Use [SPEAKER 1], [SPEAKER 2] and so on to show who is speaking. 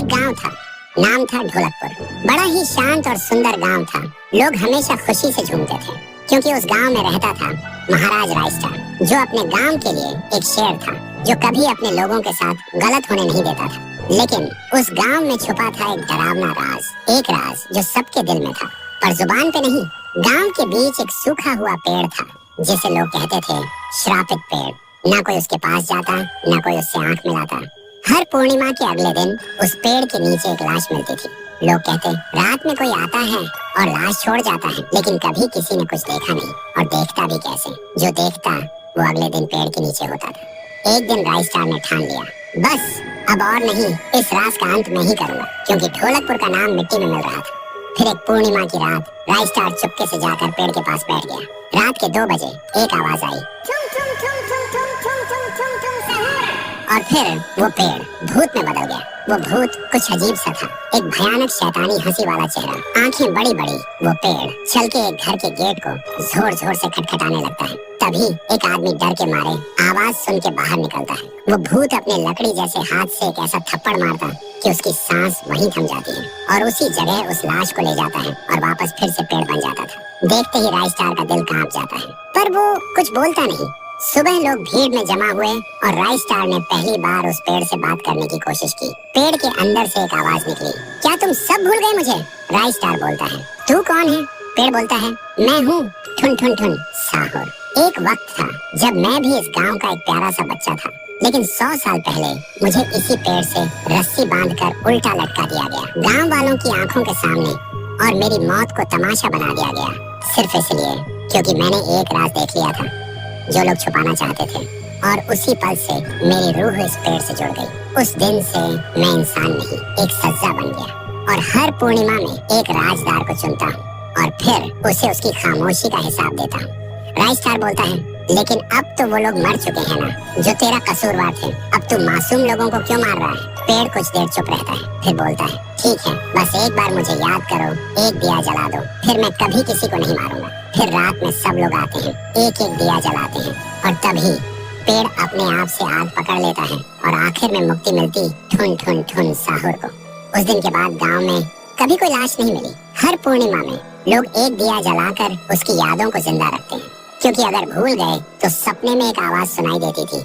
[SPEAKER 1] एक गांव था, नाम था ढोलकपुर। बड़ा ही शांत और सुंदर गांव था। लोग हमेशा खुशी से झूमते थे क्योंकि उस गांव में रहता था महाराज रायस्टार, जो अपने गांव के लिए एक शेर था जो कभी अपने लोगों के साथ गलत होने नहीं देता था। लेकिन उस गांव में छुपा था एक डरावना राज, एक राज जो सबके दिल में था पर जुबान पे नहीं। गांव के बीच एक सूखा हुआ पेड़ था जिसे लोग कहते थे श्रापित पेड़। ना कोई उसके पास जाता, ना कोई उससे आंख मिलाता। हर पूर्णिमा के अगले दिन उस पेड़ के नीचे एक लाश मिलती थी। लोग कहते रात में कोई आता है और लाश छोड़ जाता है, लेकिन कभी किसी ने कुछ देखा नहीं और देखता भी कैसे। जो देखता वो अगले दिन पेड़ के नीचे होता था। एक दिन रायस्टार ने ठान लिया, बस अब और नहीं, इस राज का अंत मैं ही करूंगा, क्योंकि ढोलकपुर का नाम मिट्टी में मिल रहा था। फिर एक पूर्णिमा की रात रायस्टार चुपके से जाकर पेड़ के पास बैठ गया। रात के 2 बजे एक आवाज आई, और फिर वो पेड़ भूत में बदल गया। वो भूत कुछ अजीब सा था, एक भयानक शैतानी हंसी वाला चेहरा, आंखें बड़ी बड़ी। वो पेड़ चल के एक घर के गेट को जोर जोर से खटखटाने लगता है। तभी एक आदमी डर के मारे आवाज सुन के बाहर निकलता है। वो भूत अपने लकड़ी जैसे हाथ से एक ऐसा थप्पड़ मारता कि उसकी सांस वहीं थम जाती है और उसी जगह उस लाश को ले जाता है और वापस फिर से पेड़ बन जाता था। देखते ही रायस्टार का दिल कांप जाता है, पर वो कुछ बोलता नहीं। सुबह लोग भीड़ में जमा हुए और रायस्टार ने पहली बार उस पेड़ से बात करने की कोशिश की। पेड़ के अंदर से एक आवाज निकली, क्या तुम सब भूल गए मुझे? रायस्टार बोलता है, तू कौन है? पेड़ बोलता है, मैं हूँ ठुन ठुन ठुन साहुर। एक वक्त था जब मैं भी इस गांव का एक प्यारा सा बच्चा था, लेकिन 100 साल पहले मुझे इसी पेड़ से रस्सी बांधकर उल्टा लटका दिया गया, गांव वालों की आंखों के सामने, और मेरी मौत को तमाशा बना दिया गया, सिर्फ इसलिए क्योंकि मैंने एक राज देख लिया था जो लोग छुपाना चाहते थे। और उसी पल से मेरी रूह इस पेड़ से जुड़ गई। उस दिन से मैं इंसान नहीं, एक सज्जा बन गया और हर पूर्णिमा में एक राजदार को चुनता हूँ और फिर उसे उसकी खामोशी का हिसाब देता हूँ। रायस्टार बोलता है, लेकिन अब तो वो लोग मर चुके हैं ना, जो तेरा कसूरवार थे। अब तू मासूम लोगों को क्यों मार रहा है? पेड़ कुछ देर चुप रहता है, फिर बोलता है, ठीक है, बस एक बार मुझे याद करो, एक दिया जला दो, फिर मैं कभी किसी को नहीं मारूंगा। फिर रात में सब लोग आते हैं, एक एक दिया जलाते हैं, और तभी पेड़ अपने आप से आग पकड़ लेता है और आखिर में मुक्ति मिलती ठुन ठुन ठुन साहुर को। उस दिन के बाद गांव में कभी कोई लाश नहीं मिली। हर पूर्णिमा में लोग एक दिया जलाकर उसकी यादों को जिंदा रखते हैं, क्योंकि अगर भूल गए तो सपने में एक आवाज सुनाई देती थी,